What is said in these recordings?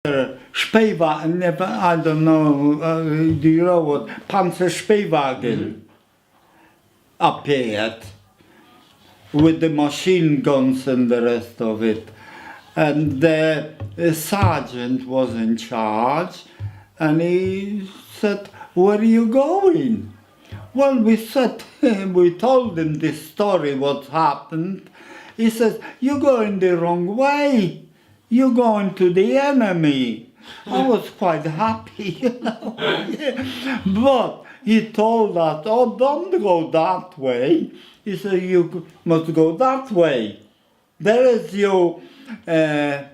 I don't know, do you know what, Panzerspielwagen appeared with the machine guns and the rest of it. And the sergeant was in charge and he said, "Where are you going?" Well, we said, we told him this story, what happened. He says, "You're going the wrong way. You're going to the enemy." I was quite happy, you know. But he told us, "Oh, don't go that way." He said, "You must go that way. There is your a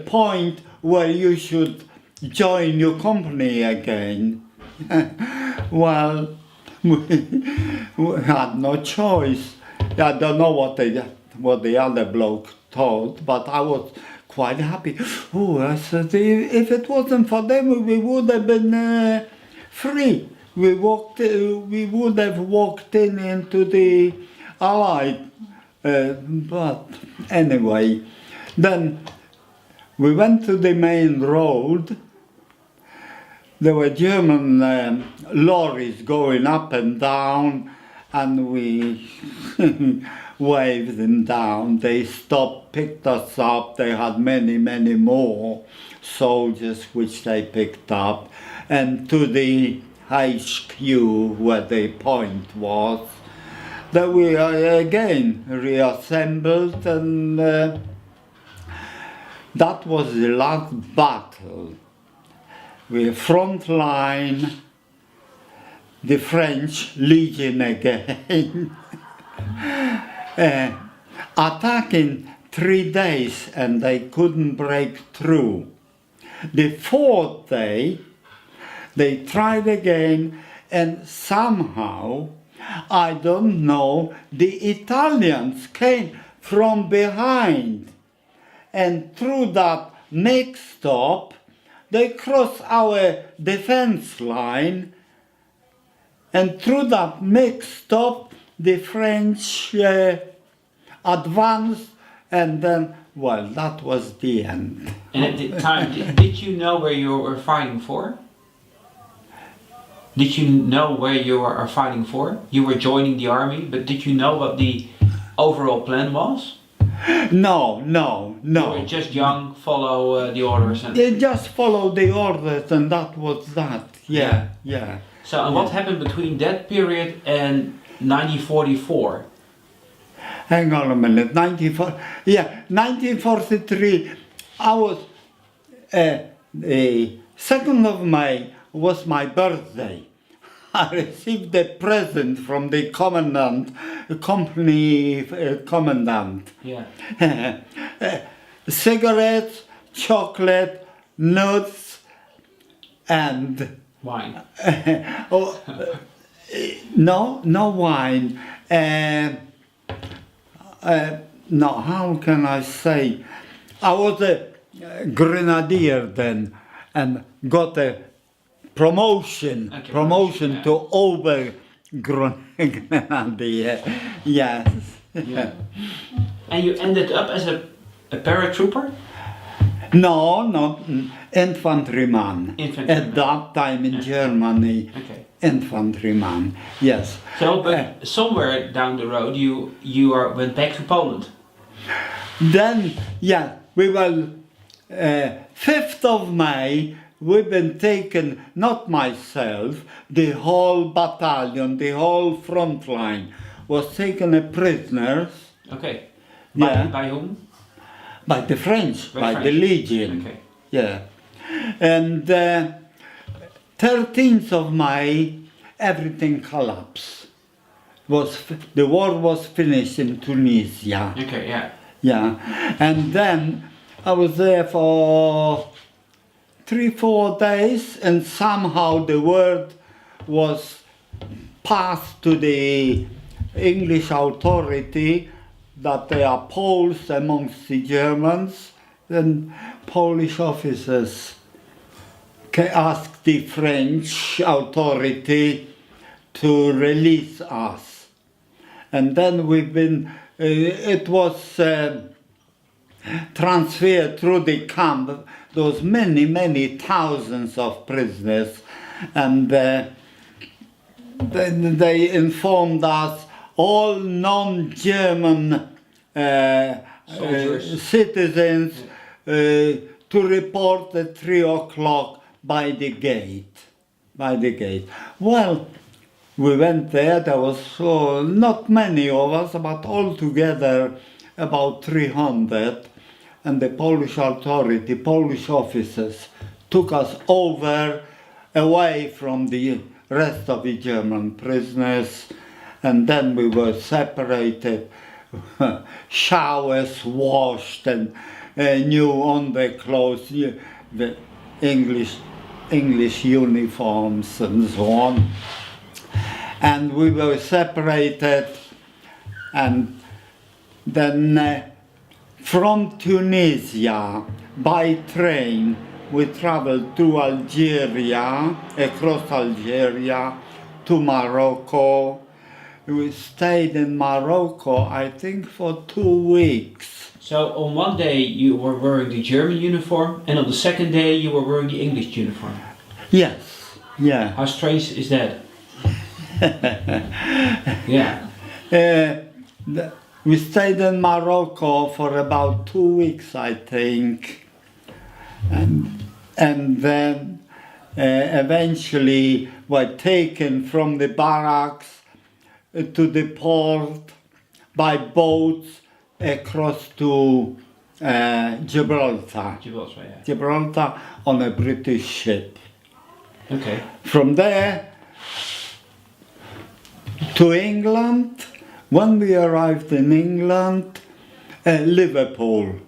point where you should join your company again." Well, we had no choice. I don't know what the other bloke told, but I was quite happy. Oh, I said, if it wasn't for them, we would have been free. We would have walked into the Allied. But anyway, then we went to the main road. There were German lorries going up and down, and we waved them down. They stopped, picked us up. They had many, many more soldiers which they picked up. And to the HQ, where the point was, that we again reassembled, and that was the last battle. We front line, the French Legion again, attacking 3 days, and they couldn't break through. The 4th day, they tried again, and somehow, I don't know, the Italians came from behind, and through that mix-up, they crossed our defense line, and through that mix-up, the French advanced, and then, well, that was the end. And at the time, did you know where you were fighting for? Did you know where you were fighting for? You were joining the army, but did you know what the overall plan was? No. You were just young, follow the orders. And They just followed the orders, and that was that. Yeah. So, and what happened between that period and 1944? Hang on a minute, 1943, I was, the 2nd of May was my birthday. I received a present from the commandant, company commandant. Yeah. Cigarettes, chocolate, nuts, and Wine. no wine. No, how can I say? I was a grenadier then, and got a promotion to Obergrenadier. Yes. Yeah. And you ended up as a paratrooper? No, infantryman. Infantryman. At that time in Germany, Okay. infantryman, yes. So, but somewhere down the road, you went back to Poland. Then, yeah, we were 5th of May. We've been taken, not myself, the whole battalion, the whole front line was taken as prisoners. Okay. Yeah. By whom? By the French, by the Legion. Okay. Yeah. And 13th of May, everything collapsed. The war was finished in Tunisia. Okay, yeah. Yeah. And then I was there for 3-4 days, and somehow the word was passed to the English authority that there are Poles amongst the Germans. Then Polish officers asked the French authority to release us. And then we've been, it was transferred through the camp those many, many thousands of prisoners, and they informed us all non-German Soldiers. citizens to report at 3 o'clock by the gate. Well, we went there. There was not many of us, but altogether about 300. And the Polish authority, Polish officers, took us over, away from the rest of the German prisoners, and then we were separated, showers washed, and new underclothes, the English uniforms and so on. And we were separated, and then from Tunisia by train we traveled to Algeria, across Algeria to Morocco. We stayed in Morocco, I think, for 2 weeks. So on one day you were wearing the German uniform, and on the second day you were wearing the English uniform. Yes, yeah. How strange is that? Yeah. We stayed in Morocco for about 2 weeks, I think, and then eventually were taken from the barracks to the port by boats across to Gibraltar. Gibraltar, yeah. Gibraltar on a British ship. Okay. From there to England. When we arrived in England, Liverpool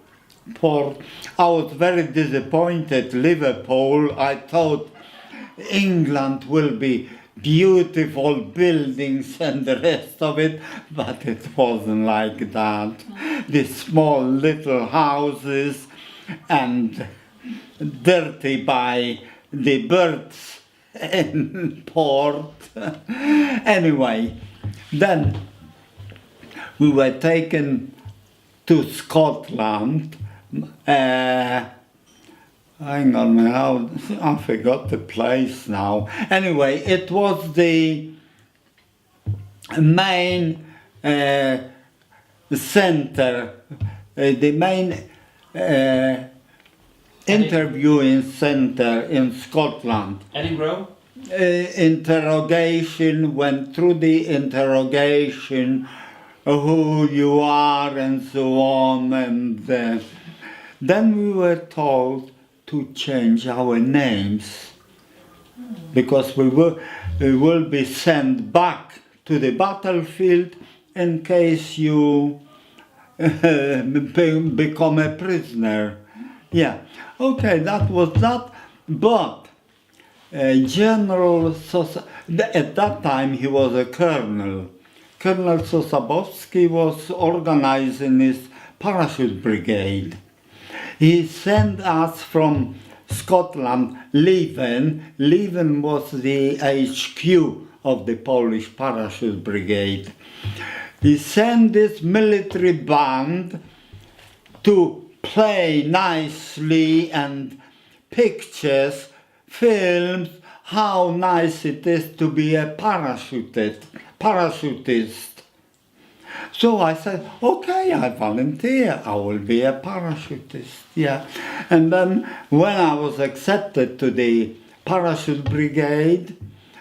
port, I was very disappointed. Liverpool, I thought England will be beautiful buildings and the rest of it, but it wasn't like that. The small little houses and dirty by the birds in port. Anyway, then we were taken to Scotland. Hang on a minute, I forgot the place now. Anyway, it was the main center, the main interviewing center in Scotland. Edinburgh? Interrogation, went through the interrogation, who you are and so on, and then we were told to change our names because we will be sent back to the battlefield in case you become a prisoner. Yeah, okay, that was that, but General Sosa, at that time he was a colonel. Colonel Sosabowski was organizing his parachute brigade. He sent us from Scotland, Leven. Leven was the HQ of the Polish parachute brigade. He sent this military band to play nicely and pictures, films, how nice it is to be a parachutist. So I said, okay, I volunteer, I will be a parachutist, yeah. And then when I was accepted to the parachute brigade,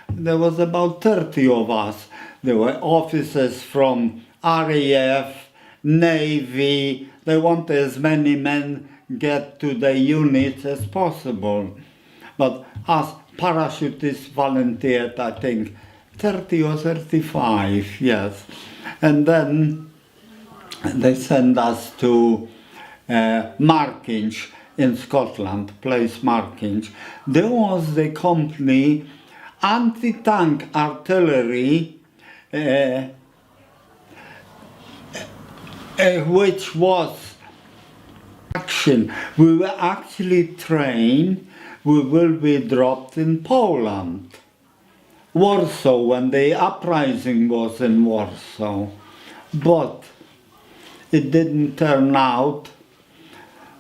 there was about 30 of us. There were officers from RAF, Navy. They wanted as many men get to the units as possible. But us parachutists volunteered, I think, 30 or 35, yes. And then they sent us to Markinch in Scotland, place Markinch. There was the company anti-tank artillery, which was action. We were actually trained, we will be dropped in Poland. Warsaw, when the uprising was in Warsaw. But it didn't turn out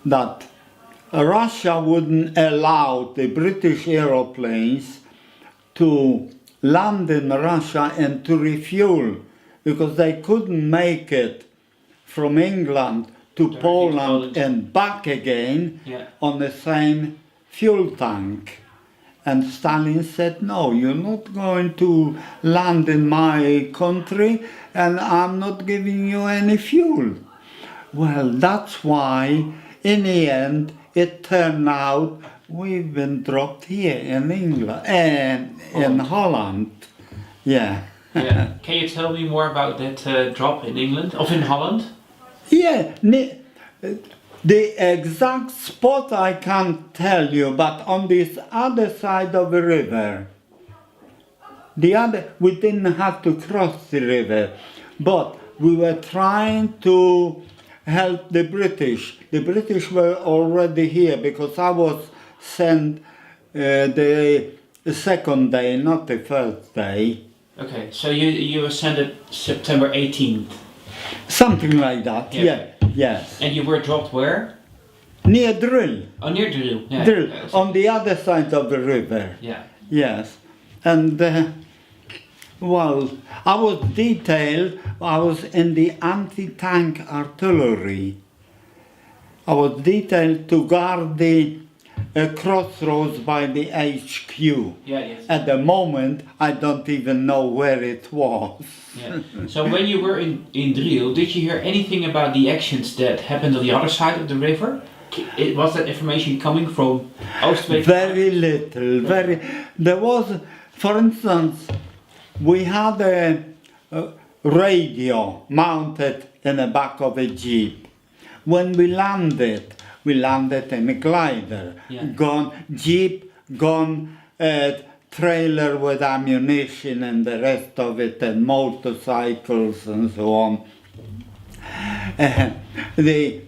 that Russia wouldn't allow the British aeroplanes to land in Russia and to refuel because they couldn't make it from England to Directly to Poland Poland. and back again Yeah. on the same fuel tank. And Stalin said, no, you're not going to land in my country and I'm not giving you any fuel. Well, that's why in the end it turned out we've been dropped here in England and in Holland. Yeah. Yeah. Can you tell me more about that drop in England, of in Holland? Yeah, the exact spot I can't tell you, but on this other side of the river. We didn't have to cross the river, but we were trying to help the British. The British were already here because I was sent the second day, not the first day. Okay, so you were sent at September 18th, Something like that, Yeah. yeah, yes. and you were dropped where? Near Drill. Oh, near Drill. Yeah. Drill, So- on the other side of the river. yeah. Yes, and well, I was detailed, I was in the anti-tank artillery. I was detailed to guard the crossroads by the HQ. Yeah. Yes. At the moment, I don't even know where it was. Yeah. So when you were in Driel, did you hear anything about the actions that happened on the other side of the river? Was that information coming from Oostwijk? Very little, very. There was, for instance, we had a radio mounted in the back of a jeep. When we landed in a glider, Yeah. jeep, trailer with ammunition and the rest of it, and motorcycles and so on. The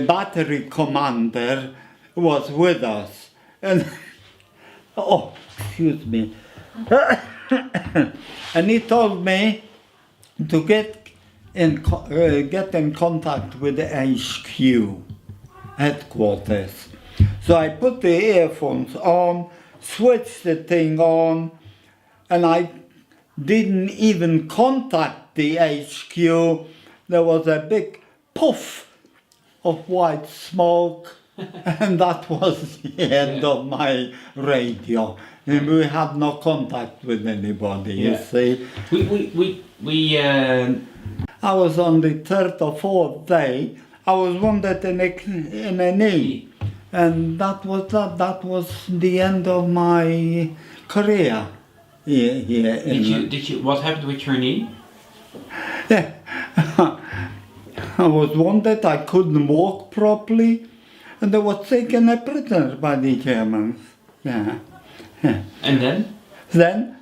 battery commander was with us, and oh, excuse me, and he told me to get in contact with the HQ headquarters. So I put the earphones on, switched the thing on, and I didn't even contact the HQ. There was a big puff of white smoke, and that was the end of my radio. And we had no contact with anybody, you Yeah. see. We I was on the third or fourth day. I was wounded in a knee, and that was that. That was the end of my career. Here did you what happened with your knee? Yeah. I was wounded. I couldn't walk properly, and I was taken a prisoner by the Germans. Yeah. And then Then,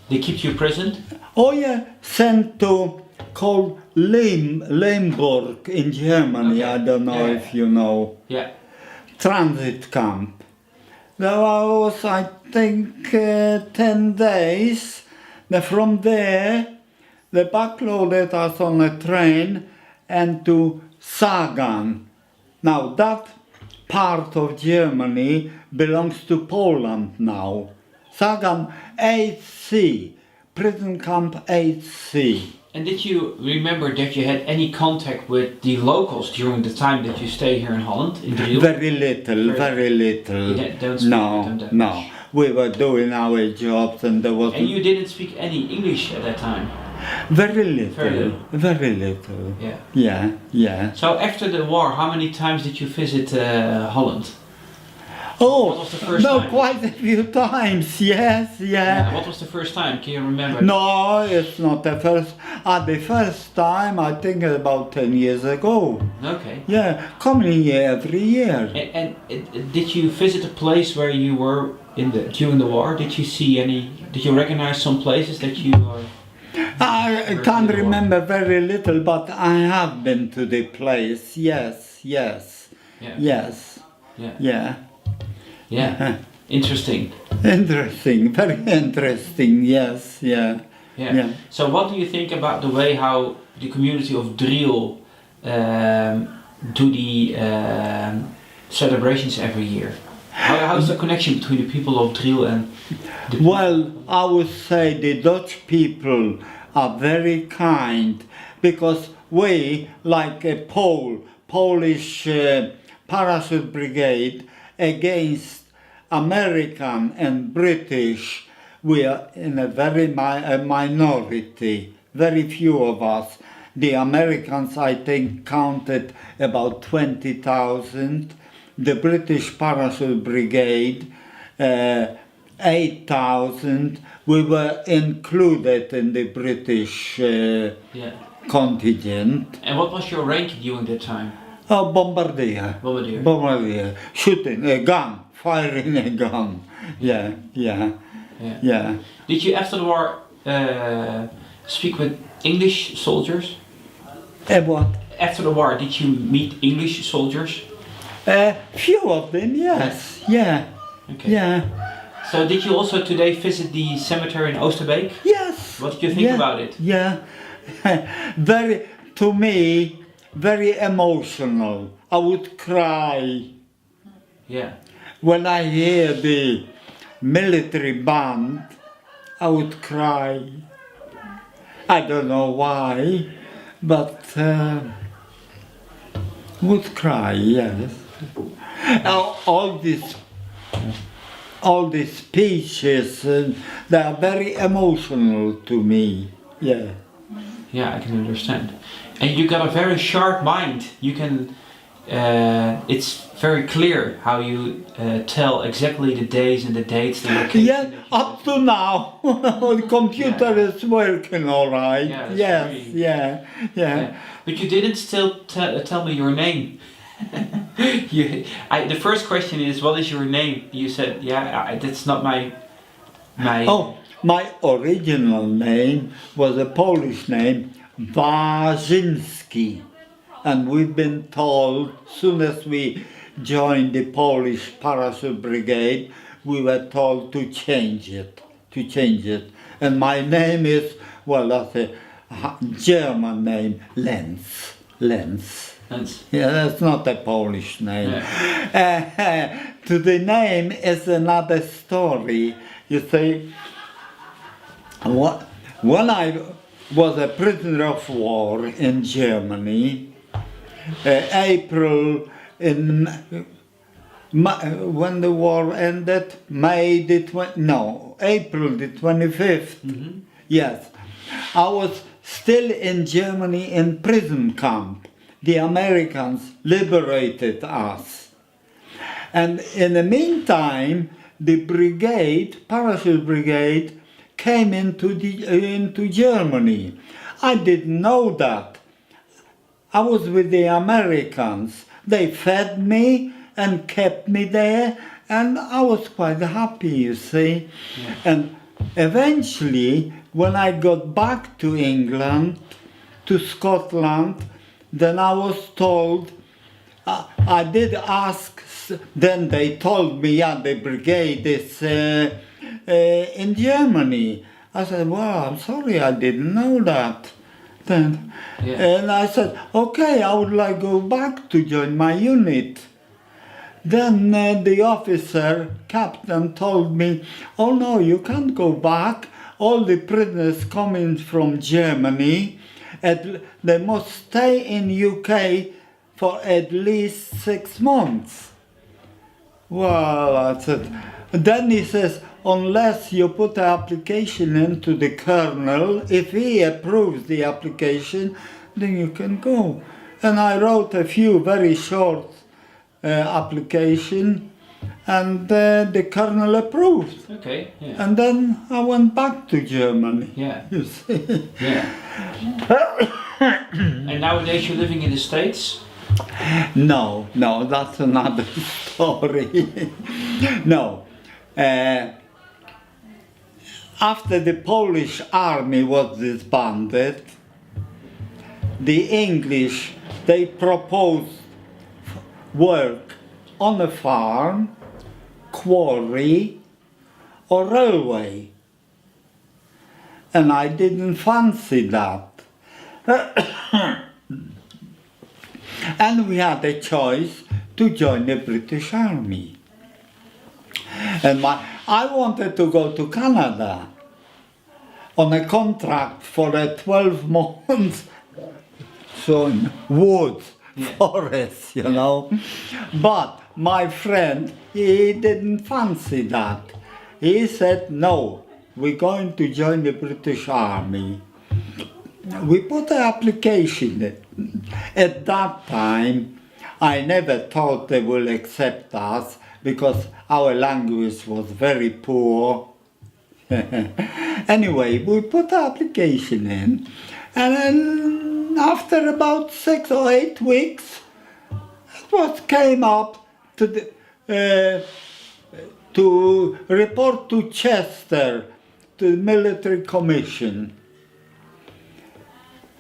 they kept you imprisoned? oh yeah, sent to called Lemberg in Germany. Okay. I don't know Yeah. if you know. Yeah. Transit camp. There was, I think, 10 days. Then from there, they backloaded us on a train and to Sagan. Now that part of Germany belongs to Poland now. Sagan 8C, prison camp 8C. And did you remember that you had any contact with the locals during the time that you stay here in Holland, in Driel? Very little, very little. You don't speak with them that No. much. We were doing our jobs and there was And you didn't speak any English at that time? very little, Very little. very little. Yeah. Yeah, yeah. So after the war, how many times did you visit Holland? Oh, What was the first no, time? quite a few times. Yes, yeah. What was the first time? Can you remember? No, it's not the first. The first time I think about 10 years ago. Okay. Yeah, coming here every year. And did you visit a place where you were during the war? Did you see any? Did you recognize some places that you? I can't remember very little, but I have been to the place. Yes, yes, Yeah. yes, Yeah. yeah. Yeah. Interesting. Interesting, very interesting. Yes, yeah. Yeah. Yeah. So what do you think about the way how the community of Driel do the celebrations every year? How's the connection between the people of Driel and the Well, I would say the Dutch people are very kind because we, like a Polish parachute brigade against American and British, we are in a very minority, very few of us. The Americans, I think, counted about 20,000. The British Parachute Brigade, 8,000. We were included in the British yeah. contingent. And what was your rank during that time? Oh, bombardier. Bombardier. Bombardier. Shooting a gun, firing a gun. Yeah. Did you after the war speak with English soldiers? What? After the war, did you meet English soldiers? Few of them, yes. Yeah. Okay. Yeah. So did you also today visit the cemetery in Oosterbeek? Yes. What did you think Yeah. about it? Yeah. To me, very emotional. I would cry Yeah. when I hear the military band. I would cry. I don't know why, but would cry. Yes. Now, all these speeches, they are very emotional to me. Yeah. Yeah, I can understand. And you got a very sharp mind. You can. It's very clear how you tell exactly the days and the dates, the location. Yeah, that you up to now, the computer Yeah. is working all right. Yeah, that's Yes, really- yeah. Yeah. But you didn't still tell me your name. The first question is, what is your name? You said, that's not my. Oh, my original name was a Polish name, Warzyński. And we've been told, soon as we joined the Polish Parachute Brigade, we were told to change it. And my name is, well, that's a German name, Lenz. That's, Yeah, that's not a Polish name. To the name is another story. You see, when I was a prisoner of war in Germany, April when the war ended, April the 25th. mm-hmm. Yes, I was still in Germany in prison camp. The Americans liberated us. And in the meantime, the brigade, parachute brigade, came into Germany. I didn't know that. I was with the Americans. They fed me and kept me there, and I was quite happy, you see. Yeah. And eventually, when I got back to England, to Scotland, then I was told, I did ask, then they told me, yeah, the brigade is in Germany. I said, well, I'm sorry, I didn't know that. Then, Yeah. and I said, okay, I would like to go back to join my unit. Then the officer, captain, told me, oh no, you can't go back. All the prisoners coming from Germany, they must stay in UK for at least 6 months. Well, I said, then he says, unless you put the application into the colonel, if he approves the application, then you can go. And I wrote a few very short application, and the colonel approved. Okay. Yeah. And then I went back to Germany. Yeah. You see? Yeah. And nowadays you're living in the States? No, that's another story. No. After the Polish army was disbanded, the English, they proposed work on a farm, quarry, or railway. And I didn't fancy that. And we had a choice to join the British Army. And I wanted to go to Canada on a contract for a 12 months so woods, forest, you know. But my friend, he didn't fancy that. He said, no, we're going to join the British Army. We put an application in. At that time, I never thought they will accept us because our language was very poor. Anyway, we put the application in, and then after about 6 or 8 weeks, it came up to report to Chester, to the military commission.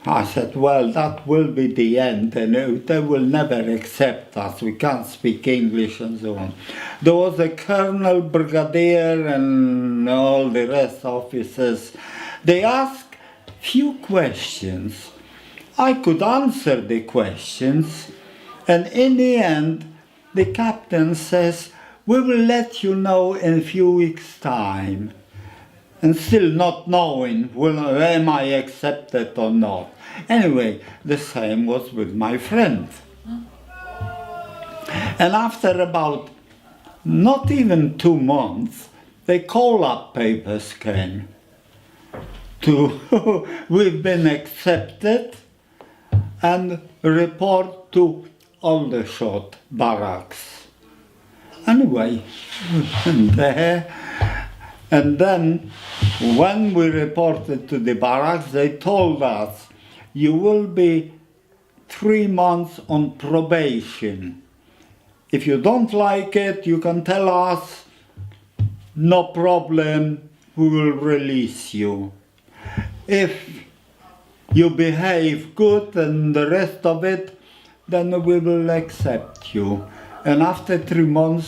I said, well, that will be the end, and they will never accept us. We can't speak English and so on. There was a colonel, brigadier, and all the rest officers. They asked few questions. I could answer the questions, and in the end, the captain says, we will let you know in a few weeks' time. And still not knowing, am I accepted or not. Anyway, the same was with my friend. And after about not even 2 months, the call-up papers came to we've been accepted and report to Aldershot barracks. Anyway, there. And then, when we reported to the barracks, they told us, you will be 3 months on probation. If you don't like it, you can tell us, no problem, we will release you. If you behave good and the rest of it, then we will accept you. And after 3 months,